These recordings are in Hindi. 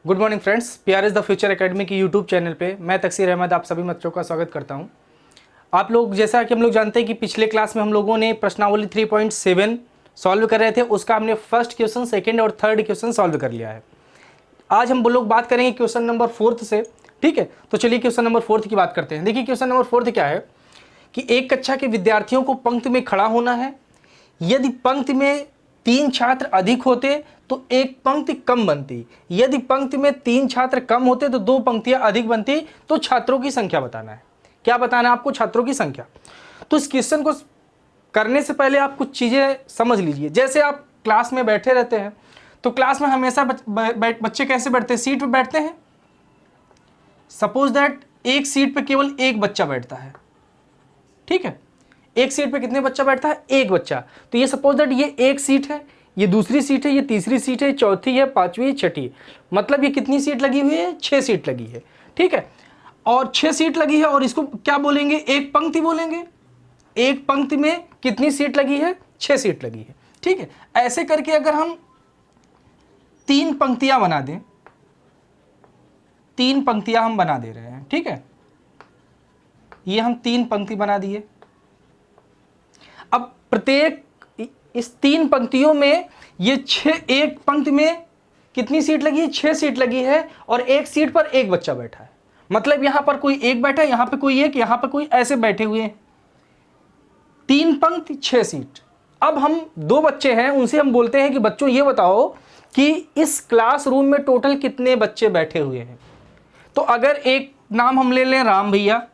Good morning friends, PR is the future academy की यूट्यूब चैनल पे मैं तकसीर अहमद आप सभी बच्चों का स्वागत करता हूं। आप लोग जैसा कि हम लोग जानते हैं कि पिछले क्लास में हम लोगों ने प्रश्नावली 3.7 सॉल्व कर रहे थे, उसका हमने फर्स्ट क्वेश्चन, सेकंड और थर्ड क्वेश्चन सॉल्व कर लिया है। आज हम लोग बात करेंगे क्वेश्चन नंबर 4 से। ठीक है, तो चलिए क्वेश्चन नंबर 4 की बात करते हैं। देखिए क्वेश्चन नंबर 4 क्या है कि एक कक्षा के विद्यार्थियों को पंक्ति में खड़ा होना है। यदि पंक्ति में 3 छात्र अधिक होते तो एक पंक्ति कम बनती, यदि पंक्ति में 3 छात्र कम होते तो 2 पंक्तियां अधिक बनती। तो छात्रों की संख्या बताना है। क्या बताना है आपको? छात्रों की संख्या। तो इस क्वेश्चन को करने से पहले आप कुछ चीजें समझ लीजिए। जैसे आप क्लास में बैठे रहते हैं तो क्लास में हमेशा बच्चे कैसे बैठते हैं? सीट पे बैठते हैं। सपोज दैट एक सीट पे केवल एक बच्चा बैठता है। ठीक है, एक सीट पे कितने बच्चा बैठता है? एक बच्चा। तो ये सपोज दैट ये एक सीट है, ये दूसरी सीट है, ये तीसरी सीट है, चौथी है, पांचवी, छठी। मतलब ये कितनी सीट लगी हुई है? 6 सीट लगी है। ठीक है, और 6 सीट लगी है और इसको क्या बोलेंगे? एक पंक्ति बोलेंगे। एक पंक्ति में कितनी सीट लगी है? 6 सीट लगी है। ठीक है, ऐसे करके अगर हम 3 पंक्तियां बना दें, 3 पंक्तियां हम बना दे रहे हैं। ठीक है, ये हम 3 पंक्ति बना दिए। अब प्रत्येक इस 3 पंक्तियों में ये 6, एक पंक्ति में कितनी सीट लगी है? 6 सीट लगी है और एक सीट पर एक बच्चा बैठा है। मतलब यहां पर कोई एक बैठा है, यहां पे कोई एक, यहां पे कोई, ऐसे बैठे हुए हैं। 3 पंक्ति 6 सीट। अब हम 2 बच्चे हैं, उनसे हम बोलते हैं कि बच्चों ये बताओ कि इस क्लासरूम में टोटल कितने बच्चे बैठे हुए हैं। तो अगर एक नाम हम ले लें राम भैया,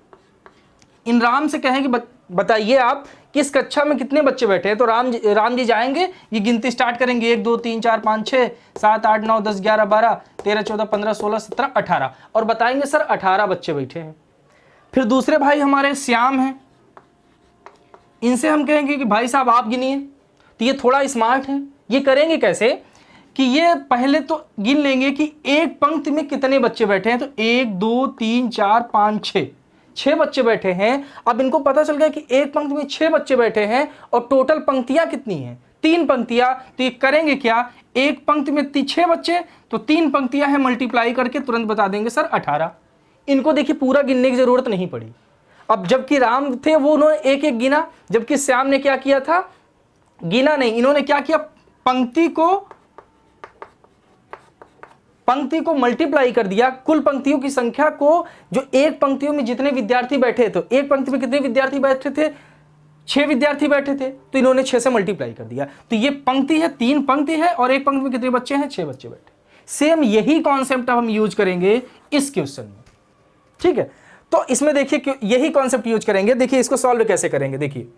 इन राम से कहें कि बताइए आप किस कक्षा में कितने बच्चे बैठे हैं। तो राम जी जाएंगे, ये गिनती स्टार्ट करेंगे, 1 2 3 4 5 6 7 8 9 10 11 12 13 14 15 16 17 18 और बताएंगे सर 18 बच्चे बैठे हैं। फिर दूसरे भाई हमारे श्याम हैं, इनसे हम कहेंगे कि भाई साहब आप गिनिए। तो ये थोड़ा स्मार्ट है। ये करेंगे कैसे कि ये पहले तो गिन लेंगे कि एक पंक्ति में कितने बच्चे बैठे हैं। तो 1 2 3 4 5 6 बच्चे बैठे हैं। अब इनको पता चल गया कि एक पंक्ति में 6 बच्चे बैठे हैं और टोटल पंक्तियां कितनी हैं? 3 पंक्तियां। तो ये करेंगे क्या? एक पंक्ति में 6 बच्चे, तो 3 पंक्तियां हैं, मल्टीप्लाई करके तुरंत बता देंगे सर 18। इनको देखिए पूरा गिनने की जरूरत नहीं पड़ी। अब जबकि राम थे वो उन्होंने एक एक गिना, जबकि श्याम ने क्या किया था? गिना नहीं। इन्होंने क्या किया? पंक्ति को मल्टीप्लाई कर दिया, कुल पंक्तियों की संख्या को। जो एक पंक्तियों में जितने विद्यार्थी बैठे, तो एक पंक्ति में कितने विद्यार्थी बैठे थे? 6 विद्यार्थी बैठे थे, तो इन्होंने 6 से मल्टीप्लाई कर दिया। तो ये पंक्ति है, 3 पंक्ति है और एक पंक्ति में कितने बच्चे हैं? 6 बच्चे बैठे। सेम यही कॉन्सेप्ट हम यूज करेंगे इस क्वेश्चन में। ठीक है, तो इसमें देखिए यही कॉन्सेप्ट यूज करेंगे। देखिए इसको सॉल्व कैसे करेंगे। देखिए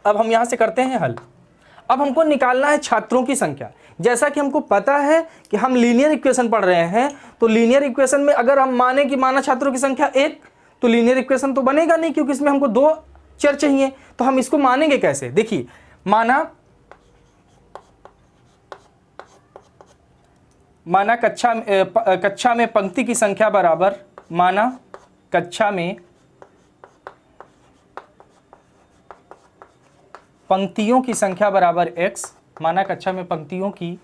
अब हम यहां से करते हैं हल। अब हमको निकालना है छात्रों की संख्या। जैसा कि हमको पता है कि हम लीनियर इक्वेशन पढ़ रहे हैं, तो लीनियर इक्वेशन में अगर हम माने कि माना छात्रों की संख्या 1, तो लीनियर इक्वेशन तो बनेगा नहीं, क्योंकि इसमें हमको 2 चर चाहिए। तो हम इसको मानेंगे कैसे? देखिए माना कक्षा में पंक्ति की संख्या बराबर, माना कक्षा में पंक्तियों की संख्या बराबर x, माना कक्षा में पंक्तियों की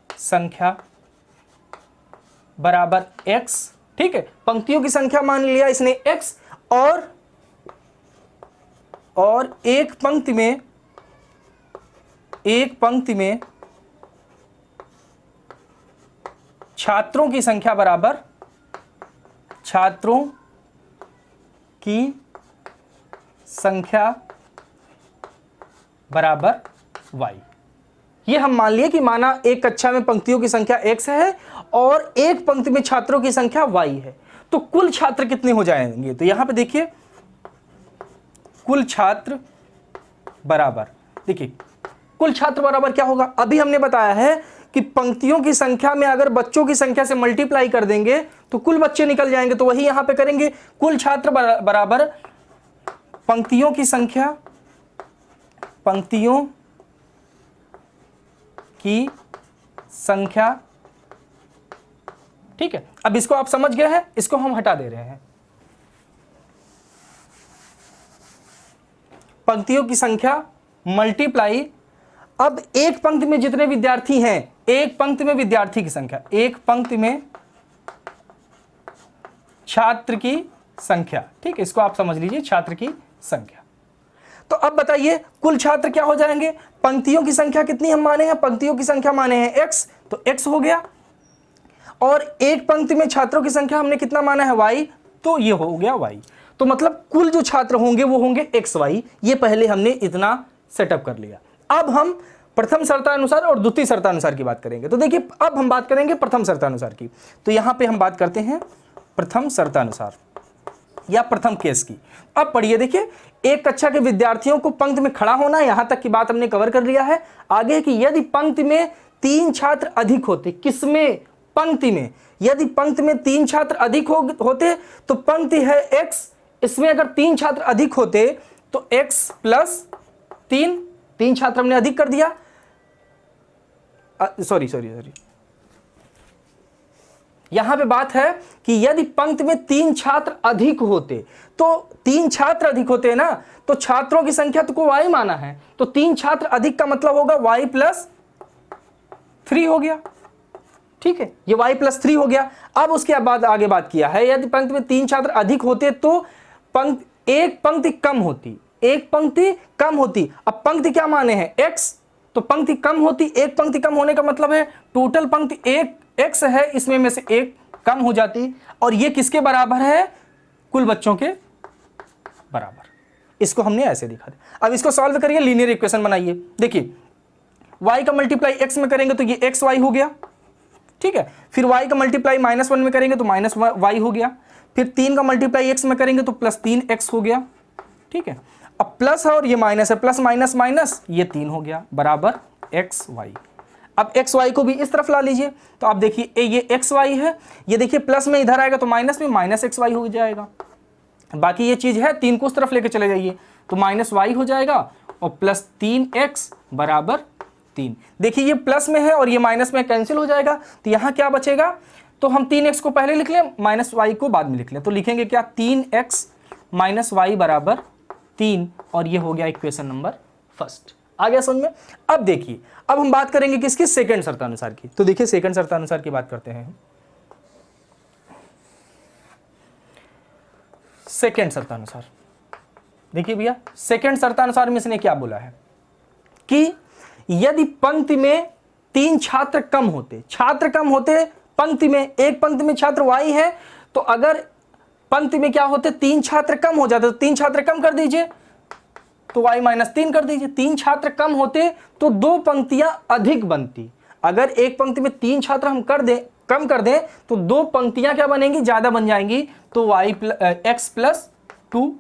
संख्या बराबर x। ठीक है, पंक्तियों की संख्या मान लिया इसने x, और एक पंक्ति में छात्रों की संख्या बराबर, छात्रों की संख्या बराबर y। ये हम मान लिए कि माना एक कक्षा में पंक्तियों की संख्या x है और एक पंक्ति में छात्रों की संख्या y है। तो कुल छात्र कितने हो जाएंगे? तो यहां पे देखिए कुल छात्र बराबर, देखिए कुल छात्र बराबर क्या होगा? अभी हमने बताया है कि पंक्तियों की संख्या में अगर बच्चों की संख्या से मल्टीप्लाई कर देंगे तो कुल बच्चे निकल जाएंगे। तो वही यहां पे करेंगे, कुल छात्र बराबर पंक्तियों की संख्या, पंक्तियों की संख्या। ठीक है, अब इसको आप समझ गए हैं, इसको हम हटा दे रहे हैं। पंक्तियों की संख्या मल्टीप्लाई, अब एक पंक्ति में जितने विद्यार्थी हैं, एक पंक्ति में विद्यार्थी की संख्या, एक पंक्ति में छात्र की संख्या, ठीक है, इसको आप समझ लीजिए, छात्र की संख्या। तो अब बताइए कुल छात्र क्या हो जाएंगे, पंक्तियों की संख्या कितनी हम माने हैं, पंक्तियों की संख्या माने हैं x, तो x हो गया, और एक पंक्ति में छात्रों की संख्या हमने कितना माना है y, तो ये हो गया y। तो मतलब कुल जो छात्र होंगे वो होंगे xy। ये पहले हमने इतना सेटअप कर लिया। अब हम प्रथम शर्तानुसार और द्वितीय शर्तानुसार की बात करेंगे। तो देखिए अब हम बात करेंगे प्रथम शर्तानुसार की। तो यहां पे हम बात करते हैं प्रथम शर्तानुसार या प्रथम केस की। अब पढ़िए, देखिए एक कक्षा के विद्यार्थियों को पंक्ति में खड़ा होना, यहां तक की बात हमने कवर कर लिया है। आगे कि यदि पंक्ति में 3 छात्र अधिक होते, किसमें, पंक्ति में, यदि पंक्ति में 3 छात्र अधिक होते तो पंक्ति है x, इसमें अगर 3 छात्र अधिक होते तो x प्लस 3 छात्र हमने अधिक कर दिया, सॉरी यहां पे बात है कि यदि पंक्ति में 3 छात्र अधिक होते, तो 3 छात्र अधिक होते ना, तो छात्रों की संख्या तो को y माना है, तो 3 छात्र अधिक का मतलब होगा y प्लस 3 हो गया, ठीक है, ये y प्लस 3 हो गया। अब उसके बाद आगे बात किया है, यदि पंक्ति में 3 छात्र अधिक होते तो एक पंक्ति कम होती, एक पंक्ति कम होती। अब पंक्ति क्या माने हैं x, तो पंक्ति कम होती, एक पंक्ति कम होने का मतलब है टोटल पंक्ति एक x है, इसमें में से एक कम हो जाती, और ये किसके बराबर है, कुल बच्चों के बराबर। इसको हमने ऐसे दिखा दिया। अब इसको सॉल्व करिए, लीनियर इक्वेशन बनाइए। देखिए y का मल्टीप्लाई x में करेंगे तो ये xy हो गया, ठीक है, फिर y का मल्टीप्लाई -1 में करेंगे तो -y हो गया, फिर 3 का मल्टीप्लाई x में करेंगे तो +3x हो गया, ठीक है। अब प्लस है और ये माइनस है, प्लस माइनस माइनस ये 3 हो गया बराबर xy। अब xy को भी इस तरफ ला लीजिए, तो आप देखिए ये xy है, ये देखिए प्लस में इधर आएगा तो माइनस में -xy हो जाएगा। बाकी ये चीज है 3 को उस तरफ लेके चले जाइए तो -y हो जाएगा और +3x बराबर 3। देखिए ये प्लस में है और ये माइनस में कैंसिल हो जाएगा, तो यहाँ क्या बचेगा, तो हम 3x को पहले लिख लें, -y को बाद में लिख लें, तो लिखेंगे क्या 3x -y बराबर 3, और ये हो गया इक्वेशन नंबर फर्स्ट। आ गया समझ में। अब देखिए अब हम बात करेंगे किसकी, सेकंड शर्तानुसार की। तो देखिए सेकंड शर्तानुसार की बात करते हैं। सेकंड शर्तानुसार देखिए भैया, सेकंड शर्तानुसार में इसने क्या बोला है कि यदि पंक्ति में 3 छात्र कम होते, छात्र कम होते पंक्ति में, एक पंक्ति में छात्र y है, तो अगर पंक्ति में क्या होते 3 छात्र कम हो जाते, तो 3 छात्र कम कर दीजिए तो y -3 कर दीजिए। 3 छात्र कम होते तो 2 पंक्तियां अधिक बनती। अगर एक पंक्ति में 3 छात्र हम कम कर दें तो 2 पंक्तियां क्या बनेंगी, ज्यादा बन जाएंगी, तो x प्लस 2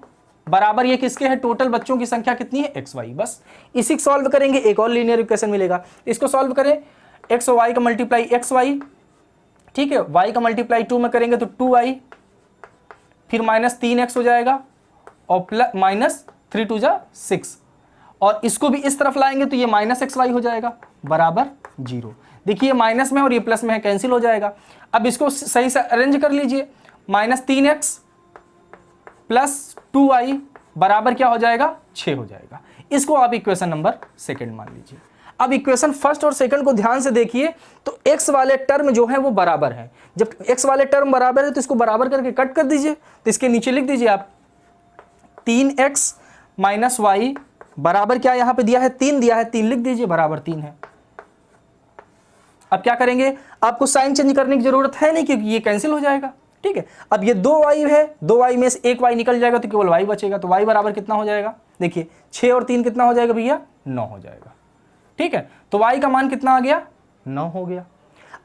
बराबर ये किसके है, टोटल बच्चों की संख्या कितनी है xy। बस इसी को सॉल्व करेंगे, एक और लीनियर इक्वेशन मिलेगा। इसको सॉल्व करें, x और y का मल्टीप्लाई xy, ठीक है, y का मल्टीप्लाई 2 में करेंगे तो 2y, फिर -3x हो जाएगा और प्लस -3 2 जा 6, और इसको भी इस तरफ लाएंगे तो ये -xy हो जाएगा बराबर 0। देखिए माइनस में और ये प्लस में है, कैंसिल हो जाएगा। अब इसको सही से अरेंज कर लीजिए, -3x प्लस 2y बराबर क्या हो जाएगा, 6 हो जाएगा। इसको आप इक्वेशन नंबर सेकंड मान लीजिए। अब इक्वेशन फर्स्ट और सेकंड को ध्यान से देखिए, तो x वाले टर्म जो है वो बराबर है। जब x वाले टर्म बराबर है तो इसको बराबर करके कट कर दीजिए, तो इसके नीचे लिख दीजिए आप 3x -y बराबर क्या यहां पे दिया है, 3 दिया है, 3 लिख दीजिए बराबर 3 है। अब क्या करेंगे, आपको साइन चेंज करने की जरूरत है नहीं क्योंकि ये कैंसिल हो जाएगा, ठीक है। अब ये 2y है, 2y में से एक y निकल जाएगा तो केवल y बचेगा, तो y बराबर कितना हो जाएगा, देखिए 6 और 3 कितना हो जाएगा भैया, 9 हो जाएगा, ठीक है। तो y का मान कितना आ गया, 9 हो गया।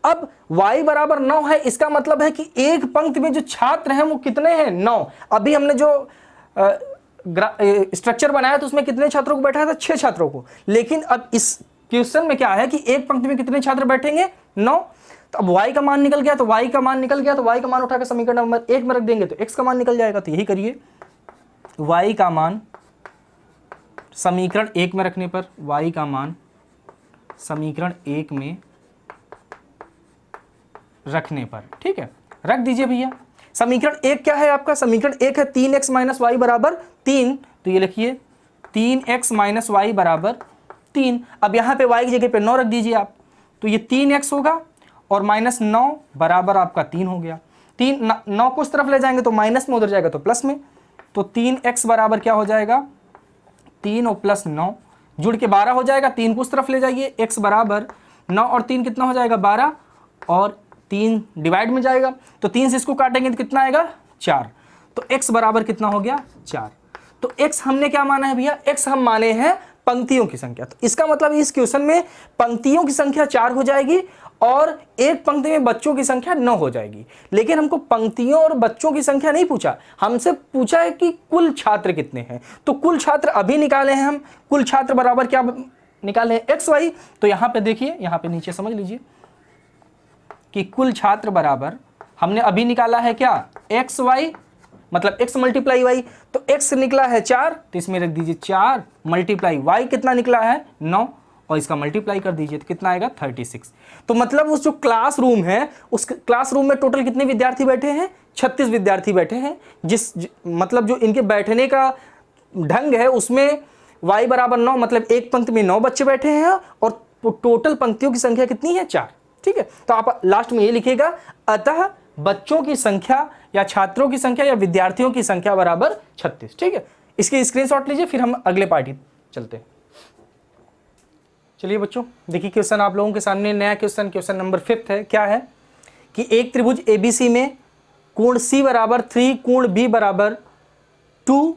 अब y बराबर 9 है, इसका मतलब है कि एक पंक्ति में जो छात्र हैं वो कितने हैं, 9। अभी हमने जो स्ट्रक्चर बनाया तो उसमें कितने छात्रों को बैठाया था, 6 छात्रों को, लेकिन अब इस क्वेश्चन में क्या है कि एक पंक्ति में कितने छात्र बैठेंगे, 9। तो अब y का मान निकल गया, तो y का मान निकल गया, तो y का मान उठाकर समीकरण नंबर 1 में रख देंगे तो x का मान निकल जाएगा। तो यही करिए, y का मान समीकरण 1 में रखने पर, y का मान समीकरण 1 में रखने पर, ठीक है, रख दीजिए भैया। समीकरण 1 क्या है आपका, समीकरण 1 है 3x -y बराबर 3, तो ये लिखिए 3x -y बराबर 3। अब यहाँ पे y की जगह पे 9 रख दीजिए आप, तो ये 3x होगा और -9 बराबर आपका 3 हो गया। 9 को उस तरफ ले जाएंगे तो माइनस में, उधर जाएगा तो प्लस में, तो 3x बराबर क्या हो जाएगा 3 और प्लस 9 जुड़ के 12 हो जाएगा। 3 को उस तरफ ले जाइए, x बराबर 9 और 3 कितना हो जाएगा 12 और 3 डिवाइड में जाएगा, तो 3 से इसको काटेंगे तो कितना आएगा 4, तो x बराबर कितना हो गया 4। तो x हमने क्या माना है भैया, x हम माने हैं पंक्तियों की संख्या। तो इसका मतलब इस क्वेश्चन में पंक्तियों की संख्या 4 हो जाएगी और एक पंक्ति में बच्चों की संख्या 9 हो जाएगी। लेकिन हमको पंक्तियों और बच्चों की संख्या नहीं पूछा, हमसे पूछा है कि कुल छात्र कितने हैं। तो कुल छात्र अभी निकाले हैं हम, कुल छात्र बराबर क्या निकाले हैं एक्स वाई। तो यहां पे देखिए, यहां पे नीचे समझ लीजिए कि कुल छात्र बराबर हमने अभी निकाला है क्या एक्स वाई, मतलब x मल्टीप्लाई वाई। तो x निकला है 4, तो इसमें रख दीजिए 4 मल्टीप्लाई y कितना निकला है 9 और इसका मल्टीप्लाई कर दीजिए तो कितना आएगा 36। तो मतलब उस जो क्लासरूम है, उस क्लासरूम में टोटल कितने विद्यार्थी बैठे हैं 36 विद्यार्थी बैठे हैं। मतलब जो इनके बैठने का ढंग है उसमें y बराबर 9, मतलब एक पंक्ति में 9 बच्चे बैठे हैं और टोटल पंक्तियों की संख्या कितनी है 4। ठीक है, तो आप लास्ट में ये लिखिएगा अतः बच्चों की संख्या या छात्रों की संख्या या विद्यार्थियों की संख्या बराबर 36। ठीक है, इसके स्क्रीनशॉट लीजिए, फिर हम अगले पार्टी चलते हैं। चलिए बच्चों देखिए क्वेश्चन आप लोगों के सामने नया क्वेश्चन नंबर 5 है। क्या है कि एक त्रिभुज ABC में कोण C बराबर 3, कोण B बराबर 2,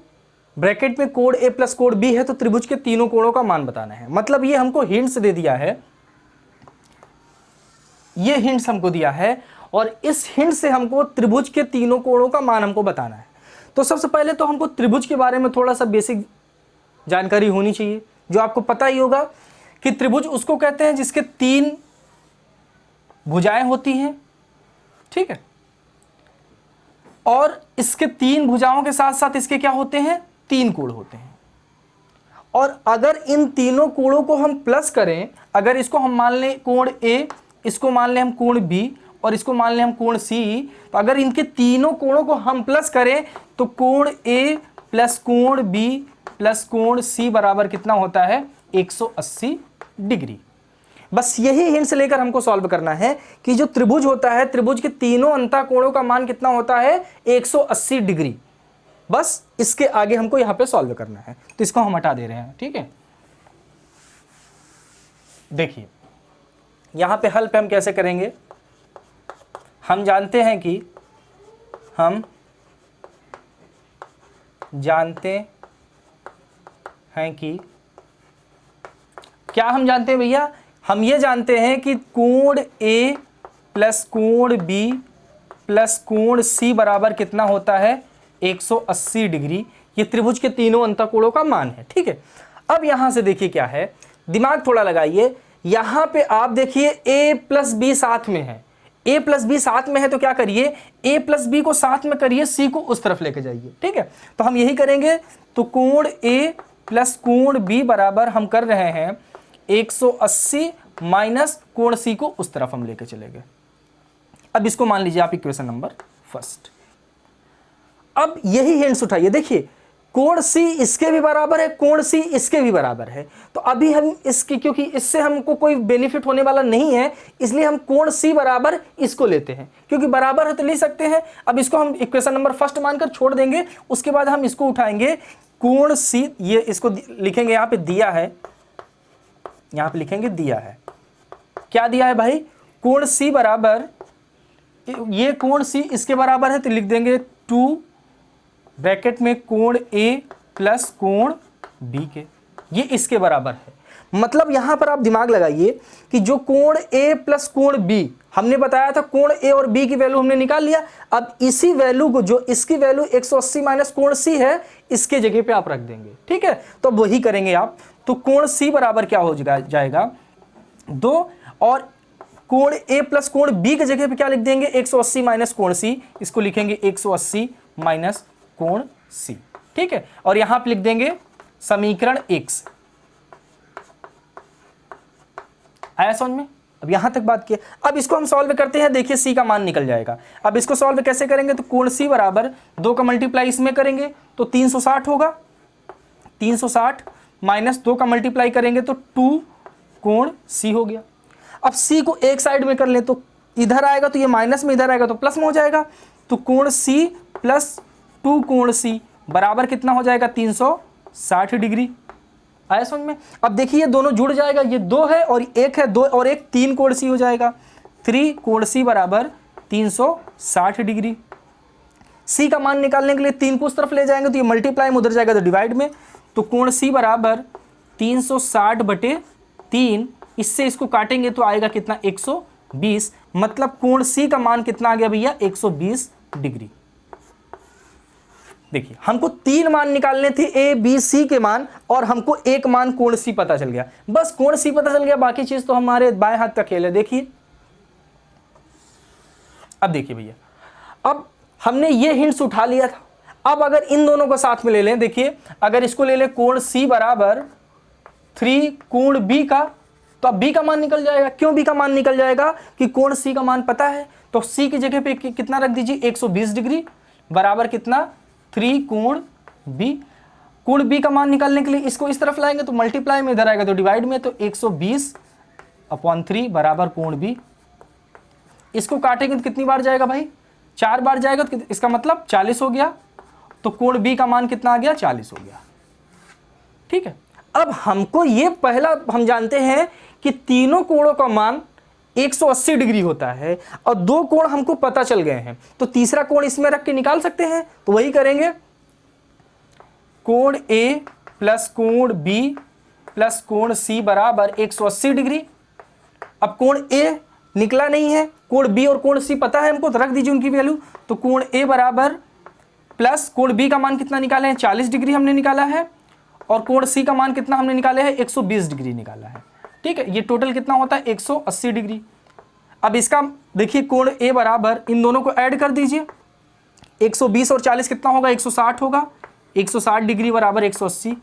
ब्रैकेट में कोण A प्लस कोण B है, तो त्रिभुज के तीनों कोणों का मान बताना है। मतलब ये हमको हिंट्स दे दिया है, ये हिंट्स हमको दिया है और इस हिंट से हमको त्रिभुज के तीनों कोणों का मान हमको बताना है। तो सबसे पहले तो हमको त्रिभुज के बारे में थोड़ा सा बेसिक जानकारी होनी चाहिए, जो आपको पता ही होगा कि त्रिभुज उसको कहते हैं जिसके 3 भुजाएं होती हैं। ठीक है, और इसके 3 भुजाओं के साथ साथ इसके क्या होते हैं 3 कोण होते हैं। और अगर इन तीनों कोणों को हम प्लस करें, अगर इसको हम मान लें कोण A, इसको मान लें हम कोण B और इसको मान लें हम कोण C, तो अगर इनके तीनों कोणों को हम प्लस करें तो कोण A प्लस कोण B प्लस कोण C बराबर कितना होता है 180 डिग्री। बस यही हिंट लेकर हमको सॉल्व करना है कि जो त्रिभुज होता है, त्रिभुज के तीनों अंतःकोणों का मान कितना होता है 180 डिग्री। बस इसके आगे हमको यहां पे सॉल्व करना है, तो इसको हम हटा दे रहे हैं। ठीक है, देखिए यहां पे हल पे हम कैसे करेंगे, हम जानते हैं कि क्या हम जानते हैं भैया, हम ये जानते हैं कि कोण A प्लस कोण B प्लस कोण C बराबर कितना होता है 180 डिग्री। ये त्रिभुज के तीनों अंतःकोणों का मान है। ठीक है, अब यहां से देखिए क्या है, दिमाग थोड़ा लगाइए। यहां पे आप देखिए A प्लस B साथ में है, A प्लस B साथ में है, तो क्या करिए A प्लस B को साथ में करिए, C को उस तरफ लेके जाइए। ठीक है, तो हम यही करेंगे। तो कोण A प्लस कोण B बराबर हम कर रहे हैं 180 माइनस कोण C को उस तरफ हम लेके चलेंगे। अब इसको मान लीजिए आप इक्वेशन नंबर 1। अब यही हिंट्स उठाइए, देखिए कोण C इसके भी बराबर है, कोण C इसके भी बराबर है। तो अभी हम इसकी, क्योंकि इससे हमको कोई बेनिफिट होने वाला नहीं है, इसलिए हम कोण C बराबर इसको लेते हैं, क्योंकि बराबर है तो ले सकते हैं। अब इसको हम इक्वेशन नंबर 1 मानकर छोड़ देंगे, उसके बाद हम इसको उठाएंगे कोण C, ये इसको लिखेंगे यहाँ पे दिया है, यहाँ पे लिखेंगे दिया है, क्या दिया है भाई, कोण C बराबर, ये कोण C इसके बराबर है तो लिख देंगे 2 ब्रैकेट में कोण A प्लस कोण B के, ये इसके बराबर है। मतलब यहां पर आप दिमाग लगाइए कि जो कोण A प्लस कोण B, हमने बताया था कोण A और B की वैल्यू हमने निकाल लिया। अब इसी वैल्यू को, जो इसकी वैल्यू 180 माइनस कोण C है, इसके जगह पे आप रख देंगे। ठीक है, तो वही करेंगे आप। तो कोण C बराबर क्या हो जाएगा 2, और कोण A प्लस कोण B की जगह पे क्या लिख देंगे 180 माइनस कोण C, इसको लिखेंगे 180 माइनस कोण C। ठीक है, और यहां पे लिख देंगे समीकरण 1। आया समझ में? अब यहां तक बात की। अब इसको हम सॉल्व करते हैं, देखिए C का मान निकल जाएगा। अब इसको सॉल्व कैसे करेंगे, तो कोण C बराबर 2 का मल्टीप्लाई इसमें करेंगे तो 360 होगा, 360 माइनस 2 का मल्टीप्लाई करेंगे तो 2 कोण C हो गया। अब सी को एक साइड में कर ले तो इधर आएगा तो ये माइनस में, इधर आएगा तो प्लस में हो जाएगा। तो कोण सी प्लस 2 कोण सी बराबर कितना हो जाएगा 360 डिग्री। आया समझ में। अब देखिए दोनों जुड़ जाएगा, ये 2 है और 1 है, 2 और 1 3 कोण सी हो जाएगा। 3 कोण सी बराबर 360 डिग्री। सी का मान निकालने के लिए 3 को उस तरफ ले जाएंगे तो ये मल्टीप्लाई में, उधर जाएगा तो डिवाइड में। तो कोण सी बराबर 360/3, इससे इसको काटेंगे तो आएगा कितना 120। मतलब कोण सी का मान कितना आ गया भैया 120 डिग्री। देखिए हमको 3 मान निकालने थे ए बी सी के मान, और हमको एक मान कोण सी पता चल गया। बस कोण सी पता चल गया, बाकी चीज तो हमारे बाएं हाथ का खेल है। देखिए अब देखिए भैया, अब हमने ये हिंट्स उठा लिया था। अब अगर इन दोनों को साथ में ले लें, देखिए अगर इसको ले लें कोण सी बराबर 3 कोण बी का, तो अब बी का मान निकल जाएगा। क्यों बी का मान निकल जाएगा कि कोण सी का मान पता है, तो सी की जगह पे कितना रख दीजिए 120 डिग्री बराबर कितना 3 कोण बी। कोण बी का मान निकालने के लिए इसको इस तरफ लाएंगे तो मल्टीप्लाई में, इधर आएगा तो डिवाइड में। तो 120/3 बराबर कोण बी। इसको काटेंगे तो कितनी बार जाएगा भाई 4 बार जाएगा, तो इसका मतलब 40 हो गया। तो कोण बी का मान कितना आ गया 40 हो गया। ठीक है, अब हमको ये पहला हम जानते हैं कि तीनों कोणों का मान 180 डिग्री होता है, और 2 कोण हमको पता चल गए हैं, तो तीसरा कोण इसमें रख के निकाल सकते हैं। तो वही करेंगे, कोण ए प्लस कोण बी प्लस कोण सी बराबर 180 डिग्री। अब कोण ए निकला नहीं है, कोण बी और कोण सी पता है हमको, तो रख दीजिए उनकी वैल्यू। तो कोण ए बराबर प्लस कोण बी का मान कितना निकाले हैं 40 डिग्री हमने निकाला है, और कोण सी का मान कितना हमने निकाले हैं 120 डिग्री निकाला है। ठीक है, ये टोटल कितना होता है 180 डिग्री। अब इसका देखिए कोण ए बराबर, इन दोनों को ऐड कर दीजिए, 120 और 40 कितना होगा 160 होगा। 160 डिग्री बराबर 180।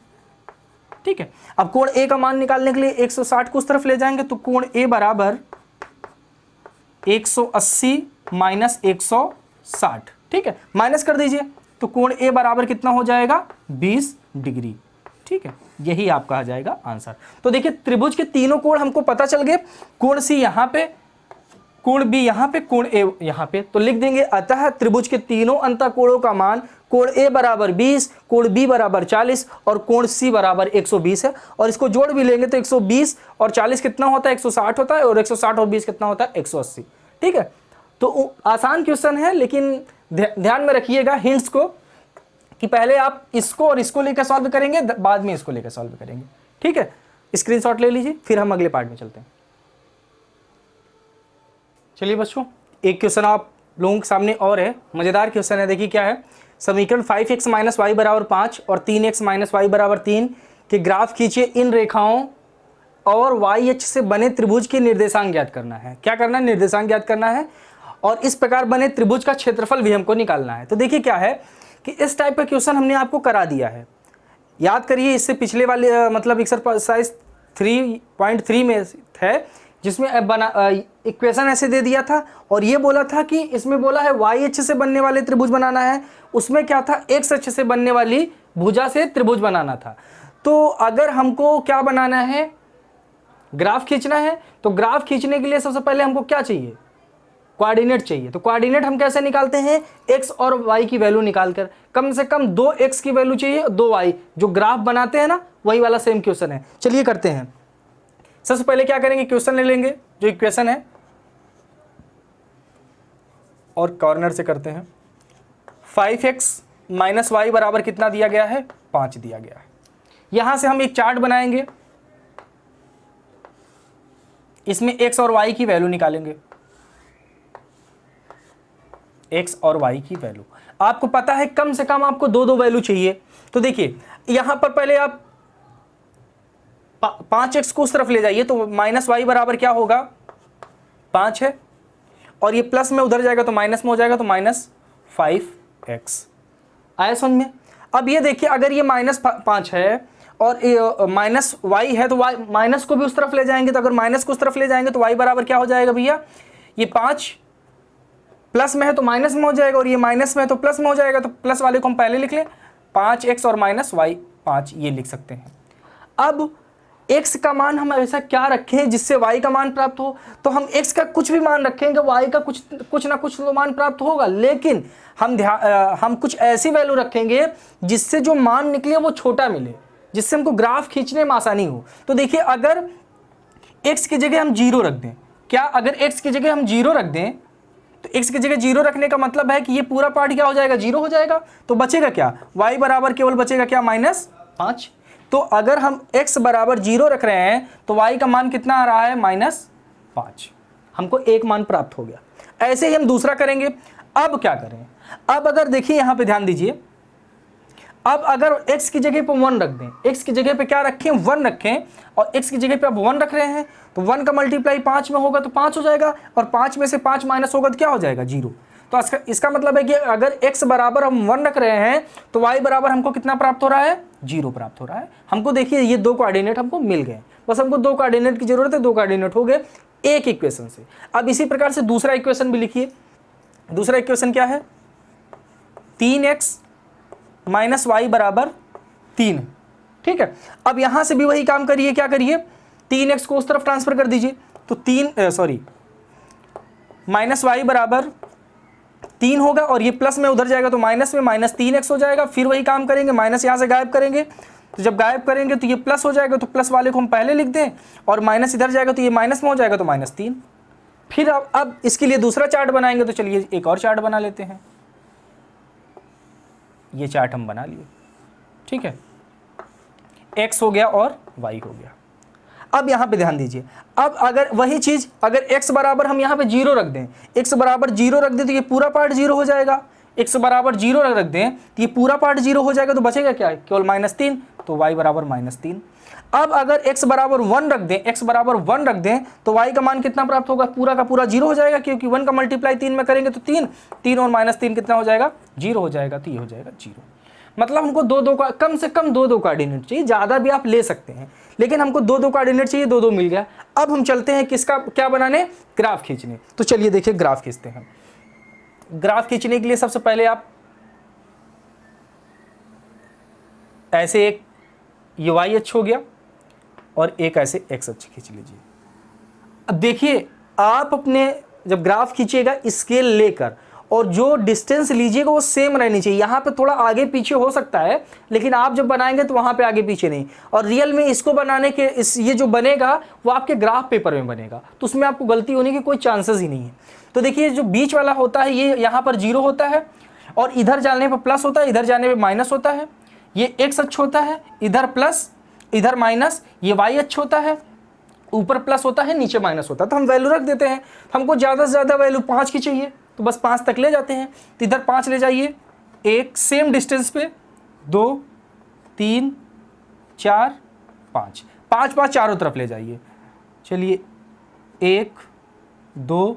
ठीक है, अब कोण ए का मान निकालने के लिए 160 को उस तरफ ले जाएंगे, तो कोण ए बराबर 180 माइनस 160। ठीक है, माइनस कर दीजिए, तो कोण ए बराबर कितना हो जाएगा 20 डिग्री। ठीक है, यही आपका आ जाएगा आंसर। तो देखिए त्रिभुज के तीनों कोण हमको पता चल गए, कोण सी यहाँ पे, कोण बी यहाँ पे, कोण ए यहाँ पे। तो लिख देंगे अतः त्रिभुज के तीनों अंतःकोणों का मान कोण ए बराबर 20, कोण बी बराबर 40 और कोण सी बराबर 120 है। और इसको जोड़ भी लेंगे तो 120 और 40 कितना होता है 160 होता है, और 160 और 20 कितना होता है 180। ठीक है, तो आसान क्वेश्चन है, लेकिन ध्यान में रखिएगा हिंट्स को, कि पहले आप इसको और इसको लेकर सॉल्व करेंगे, बाद में इसको लेकर सॉल्व करेंगे। ठीक है, स्क्रीनशॉट ले लीजिए, फिर हम अगले पार्ट में चलते हैं। चलिए बच्चों, एक क्वेश्चन आप लोगों के सामने और है, मजेदार क्वेश्चन है। देखिए क्या है, समीकरण 5x माइनस वाई बराबर 5 और 3x माइनस वाई बराबर 3 के ग्राफ खींचिए। इन रेखाओं और वाई अक्ष से बने त्रिभुज के निर्देशांक ज्ञात करना है। क्या करना है, निर्देशांक ज्ञात करना है, और इस प्रकार बने त्रिभुज का क्षेत्रफल भी हमको निकालना है। तो देखिए क्या है कि इस टाइप का क्वेश्चन हमने आपको करा दिया है, याद करिए। इससे पिछले वाले मतलब एक्सरसाइज 3.3 में है, जिसमें बना इक्वेशन ऐसे दे दिया था, और ये बोला था कि इसमें बोला है वाई अक्ष से बनने वाले त्रिभुज बनाना है, उसमें क्या था एक्स अक्ष से बनने वाली भुजा से त्रिभुज बनाना था। तो अगर हमको क्या बनाना है, ग्राफ खींचना है, तो ग्राफ खींचने के लिए सबसे पहले हमको क्या चाहिए, कोऑर्डिनेट चाहिए। तो कोऑर्डिनेट हम कैसे निकालते हैं, x और y की वैल्यू निकालकर, कम से कम 2x की वैल्यू चाहिए, 2y। जो ग्राफ बनाते हैं ना, वही वाला सेम क्वेश्चन है। चलिए करते हैं। सबसे पहले क्या करेंगे, क्वेश्चन ले लेंगे जो इक्वेशन है, और कॉर्नर से करते हैं। 5x माइनस वाई बराबर कितना दिया गया है 5 दिया गया है। यहां से हम एक चार्ट बनाएंगे, इसमें x और y की वैल्यू निकालेंगे। x और y की वैल्यू आपको पता है, कम से कम आपको 2 वैल्यू चाहिए। तो देखिए यहां पर पहले आप 5x को उस तरफ ले जाइए, तो माइनस वाई बराबर क्या होगा 5 है, और ये प्लस में उधर जाएगा तो माइनस में हो जाएगा, तो माइनस 5x। आया समझ में। अब ये देखिए, अगर ये माइनस 5 है और माइनस वाई है, तो वाई माइनस को भी उस तरफ ले जाएंगे, तो अगर माइनस को उस तरफ ले जाएंगे तो वाई बराबर क्या हो जाएगा भैया, ये 5 प्लस में है तो माइनस में हो जाएगा, और ये माइनस में है तो प्लस में हो जाएगा। तो प्लस वाले को हम पहले लिख लें, 5x और माइनस वाई 5, ये लिख सकते हैं। अब x का मान हम ऐसा क्या रखें जिससे y का मान प्राप्त हो, तो हम x का कुछ भी मान रखेंगे y का कुछ ना कुछ तो मान प्राप्त होगा, लेकिन हम कुछ ऐसी वैल्यू रखेंगे जिससे जो मान निकले वो छोटा मिले, जिससे हमको ग्राफ खींचने में आसानी हो। तो देखिए अगर x की जगह हम 0 रख दें, क्या अगर x की जगह हम 0 रख दें तो x की जगह 0 रखने का मतलब है कि ये पूरा पार्ट क्या हो जाएगा, 0 हो जाएगा। तो बचेगा क्या, y बराबर केवल बचेगा क्या, -5। तो अगर हम x बराबर 0 रख रहे हैं तो y का मान कितना आ रहा है, -5। हमको एक मान प्राप्त हो गया। ऐसे ही हम दूसरा करेंगे। अब क्या करें, अब अगर देखिए यहां पे ध्यान दीजिए, अब अगर x की जगह पे 1 रख दें, x की जगह पे क्या रखें, 1 रखें, और x की जगह पे अब 1 रख रहे हैं तो 1 का मल्टीप्लाई 5 में होगा तो 5 हो जाएगा, और 5 में से 5 माइनस होगा तो क्या हो जाएगा, 0। तो इसका मतलब है कि अगर x बराबर हम 1 रख रहे हैं तो y बराबर हमको कितना प्राप्त हो रहा है, 0 प्राप्त हो रहा है। हमको देखिए ये दो कोऑर्डिनेट हमको मिल गए, बस हमको दो कोऑर्डिनेट की जरूरत है, दो कोऑर्डिनेट हो गए एक इक्वेशन से। अब इसी प्रकार से दूसरा इक्वेशन भी लिखिए। दूसरा इक्वेशन क्या है, 3x माइनस वाई बराबर 3। ठीक है, अब यहां से भी वही काम करिए, क्या करिए, 3x को उस तरफ ट्रांसफर कर दीजिए, तो माइनस वाई बराबर 3 होगा, और ये प्लस में उधर जाएगा तो माइनस में -3x हो जाएगा। फिर वही काम करेंगे, माइनस यहां से गायब करेंगे, तो जब गायब करेंगे तो ये प्लस हो जाएगा, तो प्लस वाले को हम पहले लिख दें, और माइनस इधर जाएगा तो ये माइनस में हो जाएगा तो -3। फिर अब इसके लिए दूसरा चार्ट बनाएंगे, तो चलिए एक और चार्ट बना लेते हैं। ये चार्ट हम बना लिए, ठीक है, x हो गया और y हो गया। अब यहां पे ध्यान दीजिए, अब अगर वही चीज अगर x बराबर हम यहां पे 0 रख दें, x बराबर 0 रख दें तो ये पूरा पार्ट 0 हो जाएगा। x बराबर 0 रख दें तो ये पूरा पार्ट 0 हो जाएगा, तो बचेगा क्या, केवल -3, तो y बराबर -3। अब अगर x बराबर 1 रख दें, x बराबर 1 रख दें तो y का मान कितना प्राप्त होगा, पूरा का पूरा 0 हो जाएगा, क्योंकि 1 का मल्टीप्लाई 3 में करेंगे तो 3 और -3 कितना हो जाएगा, 0 हो जाएगा, तो ये हो जाएगा 0। मतलब हमको दो का कम से कम दो कोऑर्डिनेट चाहिए, ज़्यादा भी आप ले सकते हैं, लेकिन हमको दो कोऑर्डिनेट चाहिए, दो मिल गया। अब हम चलते हैं किसका क्या बनाने, ग्राफ खींचने। तो चलिए देखिए ग्राफ खींचते हैं। ग्राफ खींचने के लिए सबसे पहले आप ऐसे एक ये y अक्ष हो गया और एक ऐसे x अक्ष खींच लीजिए। अब देखिए आप अपने जब ग्राफ खींचिएगा स्केल लेकर, और जो डिस्टेंस लीजिएगा वो सेम रहनी चाहिए। यहाँ पे थोड़ा आगे पीछे हो सकता है, लेकिन आप जब बनाएंगे तो वहाँ पे आगे पीछे नहीं। और रियल में इसको बनाने के ये जो बनेगा वो आपके ग्राफ पेपर में बनेगा, तो उसमें आपको गलती होने की कोई चांसेस ही नहीं है। तो देखिए जो बीच वाला होता है ये यहाँ पर 0 होता है, और इधर जाने पर प्लस होता है, इधर जाने पर माइनस होता है। ये x अक्ष होता है, इधर प्लस इधर माइनस, ये y अक्ष होता है, ऊपर प्लस होता है नीचे माइनस होता है। तो हम वैल्यू रख देते हैं, हमको ज़्यादा से ज़्यादा वैल्यू 5 की चाहिए, तो बस 5 तक ले जाते हैं। तो इधर 5 ले जाइए, एक सेम डिस्टेंस पे 2 3 4 5 5 5 चारों तरफ ले जाइए। चलिए 1 2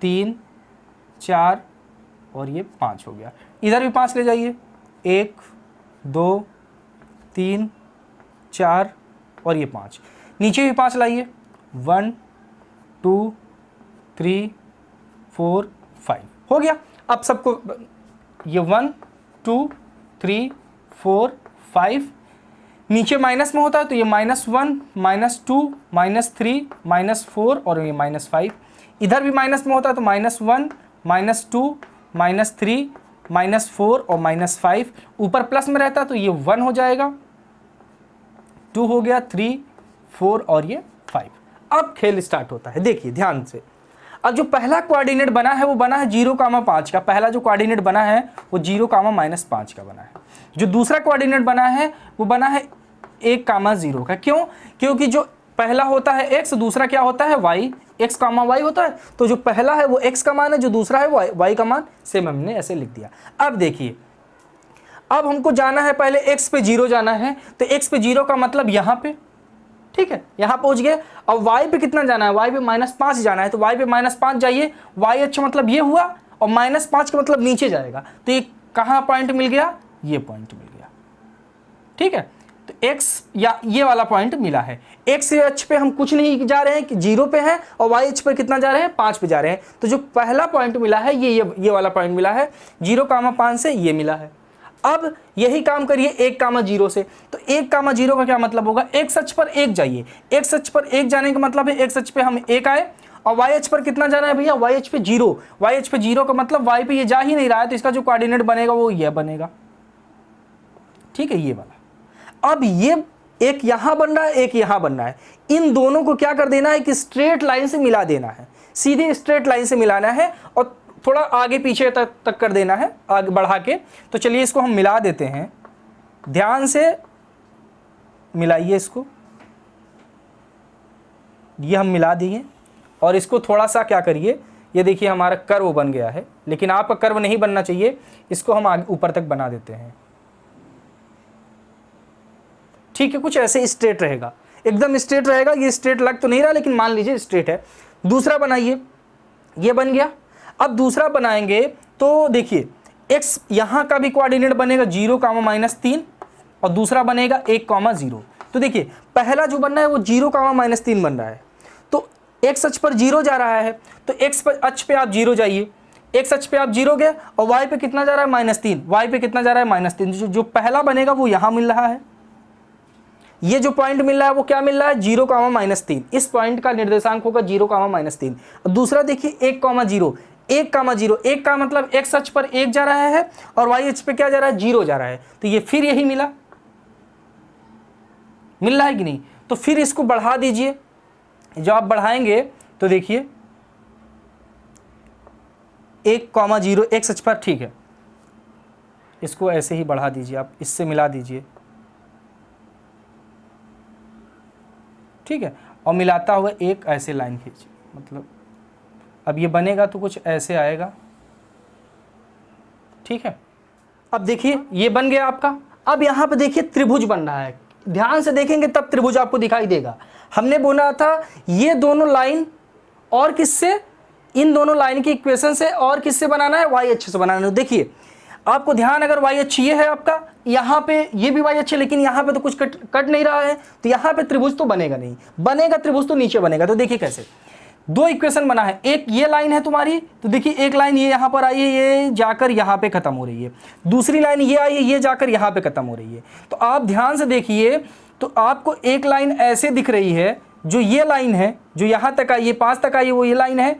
3 4 और ये 5 हो गया। इधर भी 5 ले जाइए, 1 2 3 4 और ये 5। नीचे भी 5 लाइए, 1 2 3 4 5 हो गया। अब सबको ये 1 2 3 4 5 नीचे माइनस में होता है, तो ये -1 -2 -3 -4 और ये -5। इधर भी माइनस में होता है तो -1 -2 -3 -4 और -5। ऊपर प्लस में रहता है तो ये 1 हो जाएगा, 2 हो गया, 3 4 और ये 5। अब खेल स्टार्ट होता है। देखिए ध्यान से, अब जो पहला कोऑर्डिनेट बना है वो बना है 0,5 का। पहला जो कोऑर्डिनेट बना है वो 0,-5 का बना है। जो दूसरा कोऑर्डिनेट बना है वो बना है 1,0 का। क्यों? क्योंकि जो पहला होता है x, दूसरा क्या होता है y, x, y होता है। तो जो पहला है वो x का मान है, जो दूसरा है वो y का मान। सेम हमने ऐसे लिख दिया। अब देखिए, अब हमको जाना है पहले x पे 0 जाना है, तो x पे 0 का मतलब यहाँ पे, ठीक है, यहाँ पहुँच गए। अब y पे कितना जाना है, y पे -5 जाना है, तो y पे -5 जाइए। y अच्छा मतलब ये हुआ, और -5 का मतलब नीचे जाएगा, तो ये कहाँ पॉइंट मिल गया, ये पॉइंट मिल गया, ठीक है। तो x या ये वाला पॉइंट मिला है। x अक्ष पे हम कुछ नहीं जा रहे हैं कि 0 पे है, और y अक्ष पे कितना जा रहे हैं, 5 पे जा रहे हैं। तो जो पहला पॉइंट मिला है ये वाला पॉइंट मिला है, 0,5 से ये मिला है। अब यही काम करिए 1,0 से, तो 1,0 का क्या मतलब होगा, x अक्ष पर 1 जाइए, x अक्ष पर 1 जाने का मतलब है x अक्ष पे हम 1 आए, और y अक्ष पर कितना जाना है भैया, y अक्ष पे 0, y अक्ष पे 0 का मतलब y पे ये जा ही नहीं रहा है, तो इसका जो कोऑर्डिनेट बनेगा वो यह बनेगा, ठीक है, ये वाला। अब ये एक यहां बन रहा है, एक यहां बन रहा है, इन दोनों को क्या कर देना है कि स्ट्रेट लाइन से मिला देना है, सीधे स्ट्रेट लाइन से मिलाना है, और थोड़ा आगे पीछे तक कर देना है, आगे बढ़ा के। तो चलिए इसको हम मिला देते हैं, ध्यान से मिलाइए इसको, ये हम मिला दिए, और इसको थोड़ा सा क्या करिए, ये देखिए हमारा कर्व बन गया है, लेकिन आपका कर्व नहीं बनना चाहिए, इसको हम आगे ऊपर तक बना देते हैं, ठीक है, कुछ ऐसे स्ट्रेट रहेगा, एकदम स्ट्रेट रहेगा, ये स्ट्रेट लग तो नहीं रहा लेकिन मान लीजिए स्ट्रेट है। दूसरा बनाइए, ये बन गया। अब दूसरा बनाएंगे तो देखिए x यहाँ का भी कोऑर्डिनेट बनेगा 0, -3, और दूसरा बनेगा 1,0। तो देखिए पहला जो बनना है वो 0, -3 बन रहा है, तो x अक्ष पर 0 जा रहा है, तो x अक्ष पे आप 0 जाइए, x अक्ष पे आप 0 गए, और y पे कितना जा रहा है, -3, y पे कितना जा रहा है, -3। जो पहला बनेगा वो यहाँ मिल रहा है, ये जो पॉइंट मिल रहा है वो क्या मिल रहा है, 0, -3, इस पॉइंट का निर्देशांक होगा 0, -3। दूसरा देखिए 1,0, 1,0, 1 का मतलब x अक्ष पर 1 जा रहा है, और y अक्ष पे क्या जा रहा है, 0 जा रहा है, तो ये फिर यही मिल रहा है कि नहीं। तो फिर इसको बढ़ा दीजिए, जब आप बढ़ाएंगे तो देखिए 1,0 x अक्ष पर, ठीक है, इसको ऐसे ही बढ़ा दीजिए, आप इससे मिला दीजिए, ठीक है, और मिलाता हुआ एक ऐसे लाइन खींचिए, मतलब अब ये बनेगा तो कुछ ऐसे आएगा, ठीक है। अब देखिए ये बन गया आपका। अब यहाँ पे देखिए त्रिभुज बन रहा है, ध्यान से देखेंगे तब त्रिभुज आपको दिखाई देगा। हमने बोला था ये दोनों लाइन और किससे, इन दोनों लाइन की इक्वेशन से, और किससे बनाना है, y अक्ष से बनाना है। देखिए आपको ध्यान, अगर y अक्ष ये है आपका, यहाँ पे ये भी y अक्ष है, लेकिन यहाँ पे तो कुछ कट नहीं रहा है, तो यहाँ पे त्रिभुज तो बनेगा नहीं, बनेगा त्रिभुज तो नीचे बनेगा। तो देखिए कैसे, दो इक्वेशन बना है, एक ये लाइन है तुम्हारी, तो देखिए एक लाइन ये यहाँ पर आई है, ये जाकर यहाँ पे खत्म हो रही है, दूसरी लाइन ये आई है, ये जाकर यहाँ पे खत्म हो रही है। तो आप ध्यान से देखिए, तो आपको एक लाइन ऐसे दिख रही है, जो ये लाइन है, जो यहाँ तक आई है, 5 तक आई है, वो ये लाइन है,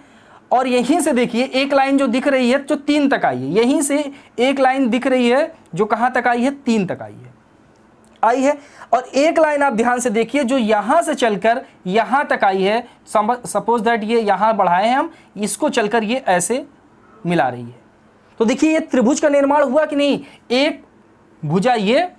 और यहीं से देखिए एक लाइन जो दिख रही है जो 3 तक आई है, यहीं से एक लाइन दिख रही है जो कहाँ तक आई है, 3 तक आई है, और एक लाइन आप ध्यान से देखिए जो यहाँ से चलकर यहाँ तक आई है, सपोज दैट ये यहाँ बढ़ाए हैं हम, इसको चलकर ये ऐसे मिला रही है। तो देखिए ये त्रिभुज का निर्माण हुआ कि नहीं, एक भुजा ये,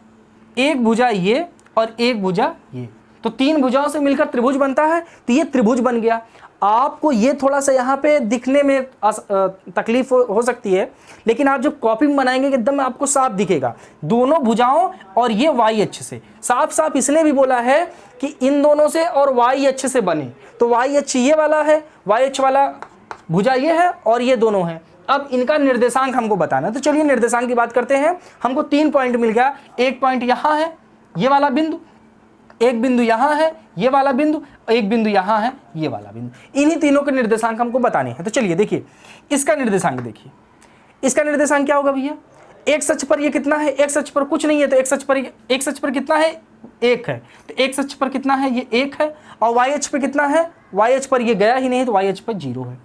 एक भुजा ये, और एक भुजा ये, तो 3 भुजाओं से मिलकर त्रिभुज बनता है, तो ये त्रिभुज बन गया। आपको ये थोड़ा सा यहाँ पे दिखने में तकलीफ हो सकती है, लेकिन आप जब कॉपी में बनाएंगे एकदम आपको साफ दिखेगा, दोनों भुजाओं और ये y अक्ष से। साफ साफ इसलिए भी बोला है कि इन दोनों से और y अक्ष से बने, तो y अक्ष ये वाला है, y अक्ष वाला भुजा ये है, और ये दोनों हैं। अब इनका निर्देशांक हमको बताना है, तो चलिए निर्देशांक की बात करते हैं। हमको 3 पॉइंट मिल गया, एक पॉइंट यहाँ है, ये वाला बिंदु, एक बिंदु यहाँ है, ये वाला बिंदु, एक बिंदु यहाँ है, ये वाला बिंदु। इन्हीं तीनों के निर्देशांक हमको बताने हैं। तो चलिए देखिए इसका निर्देशांक, देखिए इसका निर्देशांक क्या होगा भैया, x अक्ष पर ये कितना है, x अक्ष पर कुछ नहीं है, तो x अक्ष पर कितना है, 1 है, तो x अक्ष पर कितना है, ये 1 है, और y अक्ष पर कितना है, y अक्ष पर ये गया ही नहीं है, तो y अक्ष पर 0 है।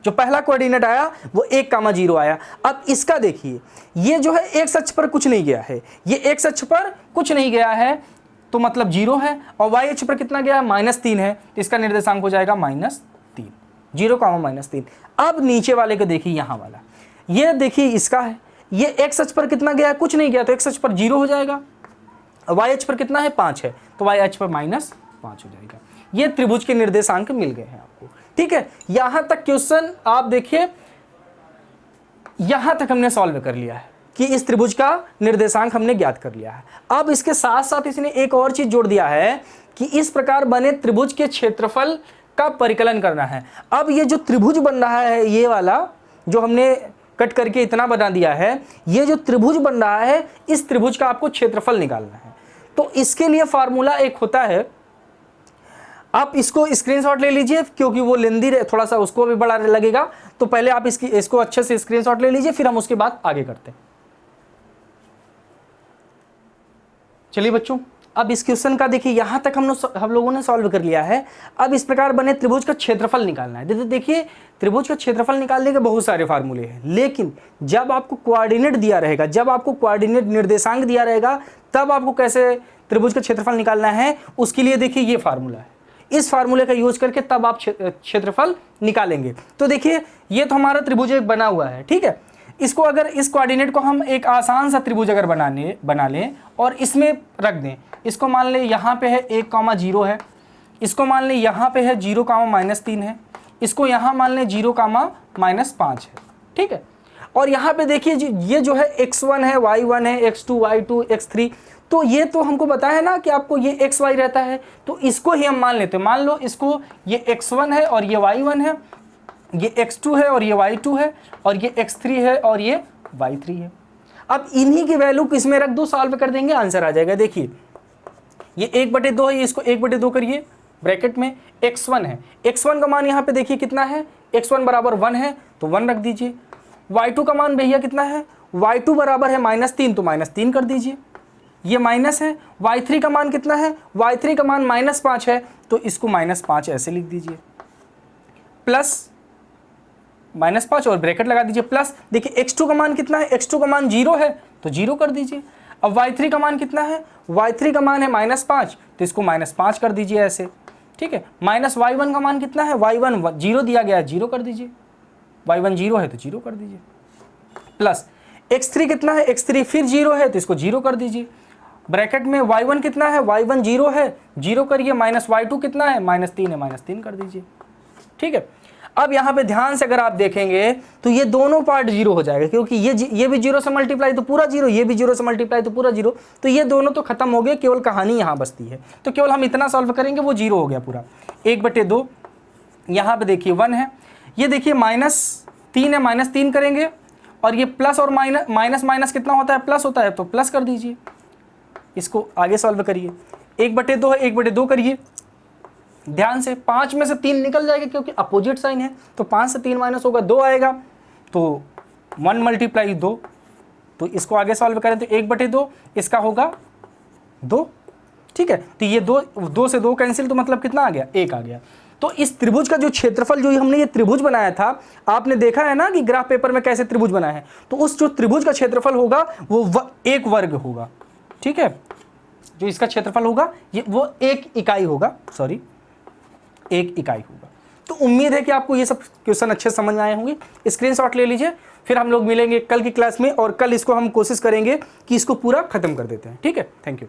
जो पहला कोऑर्डिनेट आया वो 1,0 आया। अब इसका देखिए, ये जो है x अक्ष पर कुछ नहीं गया है, ये x अक्ष पर कुछ नहीं गया है, तो मतलब 0 है, और y अक्ष पर कितना गया है, -3 है, तो इसका निर्देशांक हो जाएगा -3, 0, -3। अब नीचे वाले को देखिए, यहाँ वाला, ये देखिए इसका है, ये x अक्ष पर कितना गया है, कुछ नहीं गया, तो x अक्ष पर 0 हो जाएगा, y अक्ष पर कितना है, 5 है, तो y अक्ष पर -5 हो जाएगा। ये त्रिभुज के निर्देशांक मिल गए हैं आपको, ठीक है। यहां तक क्वेश्चन आप देखिए, यहां तक हमने सॉल्व कर लिया है कि इस त्रिभुज का निर्देशांक हमने ज्ञात कर लिया है। अब इसके साथ साथ इसने एक और चीज जोड़ दिया है कि इस प्रकार बने त्रिभुज के क्षेत्रफल का परिकलन करना है। अब ये जो त्रिभुज बन रहा है, ये वाला जो हमने कट करके इतना बना दिया है, ये जो त्रिभुज बन रहा है, इस त्रिभुज का आपको क्षेत्रफल निकालना है। तो इसके लिए फार्मूला एक होता है, आप इसको स्क्रीनशॉट ले लीजिए क्योंकि वो लेंदी थोड़ा सा, उसको भी बड़ा लगेगा, तो पहले आप इसको अच्छे से स्क्रीनशॉट ले लीजिए, फिर हम उसके बाद आगे करते हैं। चलिए बच्चों, अब इस क्वेश्चन का देखिए यहाँ तक हम लोगों ने सॉल्व कर लिया है। अब इस प्रकार बने त्रिभुज का क्षेत्रफल निकालना है। देखिए त्रिभुज का क्षेत्रफल निकालने के बहुत सारे फार्मूले हैं, लेकिन जब आपको कोऑर्डिनेट दिया रहेगा, जब आपको कोऑर्डिनेट निर्देशांक दिया रहेगा, तब आपको कैसे त्रिभुज का क्षेत्रफल निकालना है, उसके लिए देखिए ये फार्मूला है। इस फार्मूले का यूज करके तब आप क्षेत्रफल निकालेंगे। तो देखिए ये तो हमारा त्रिभुज एक बना हुआ है, ठीक है। इसको अगर इस कोऑर्डिनेट को हम एक आसान सा त्रिभुज अगर बना लें और इसमें रख दें, इसको मान लें यहाँ पे है 1,0 है, इसको मान लें यहाँ पे है 0,-3 है, इसको यहाँ मान लें 0,-5 है, ठीक है। और यहाँ पे देखिए ये जो है x1 है, y1 है, x2, y2, x3, तो ये तो हमको बताया है ना कि आपको ये x y रहता है, तो इसको ही हम मान लेते हैं। मान लो इसको ये x1 है और ये y1 है, ये x2 है और ये y2 है, और ये x3 है और ये y3 है। अब इन्हीं की वैल्यू किसमें रख दो, सॉल्व कर देंगे, आंसर आ जाएगा। देखिए ये 1/2 है, इसको 1/2 करिए, ब्रैकेट में x1 है, x1 का मान यहाँ पे देखिए कितना है, x1 बराबर 1 है तो 1 रख दीजिए। y2 का मान भैया कितना है, y2 बराबर है -3 तो -3 कर दीजिए, ये माइनस है। y3 का मान कितना है, y3 का मान -5 है तो इसको -5 ऐसे लिख दीजिए, प्लस -5 और ब्रैकेट लगा दीजिए, प्लस देखिए x2 का मान कितना है, x2 का मान 0 है तो 0 कर दीजिए। अब y3 का मान कितना है, y3 का मान है -5 तो इसको -5 कर दीजिए ऐसे, ठीक है। माइनस y1 का मान कितना है, y1 0 दिया गया है, 0 कर दीजिए, y1 0 है तो 0 कर दीजिए, प्लस x3 कितना है, x3 फिर 0 है तो इसको 0 कर दीजिए, ब्रैकेट में y1 कितना है, y1 0 है, 0 करिए, माइनस y2 कितना है, -3 है, -3 कर दीजिए, ठीक है। अब यहाँ पे ध्यान से अगर आप देखेंगे तो ये दोनों पार्ट 0 हो जाएगा, क्योंकि ये भी 0 से मल्टीप्लाई तो पूरा 0, ये भी 0 से मल्टीप्लाई तो पूरा 0, तो ये दोनों तो खत्म हो गए, केवल कहानी यहाँ बचती है। तो केवल हम इतना सॉल्व करेंगे, वो 0 हो गया पूरा। 1/2 यहाँ पे देखिए 1 है, ये देखिए -3 है, -3 करेंगे, और ये प्लस और माइनस कितना होता है, प्लस होता है, तो प्लस कर दीजिए। इसको आगे सॉल्व करिए, 1/2 है, 1/2 करिए, ध्यान से 5 में से 3 निकल जाएगा क्योंकि अपोजिट साइन है, तो 5 से 3 माइनस होगा 2 आएगा, तो 1 × 2, तो इसको आगे सॉल्व करें तो 1/2 इसका होगा 2, ठीक है। तो ये 2 से 2 कैंसिल, तो मतलब कितना आ गया, 1 आ गया। तो इस त्रिभुज का जो क्षेत्रफल, जो हमने ये त्रिभुज बनाया था, आपने देखा है ना कि ग्राफ पेपर में कैसे त्रिभुज बनाया है, तो उस जो त्रिभुज का क्षेत्रफल होगा वो 1 वर्ग होगा, ठीक है। जो इसका क्षेत्रफल होगा वो 1 इकाई होगा, 1 इकाई होगा। तो उम्मीद है कि आपको ये सब क्वेश्चन अच्छे समझ आए होंगे। स्क्रीनशॉट ले लीजिए, फिर हम लोग मिलेंगे कल की क्लास में, और कल इसको हम कोशिश करेंगे कि इसको पूरा खत्म कर देते हैं, ठीक है। Thank you.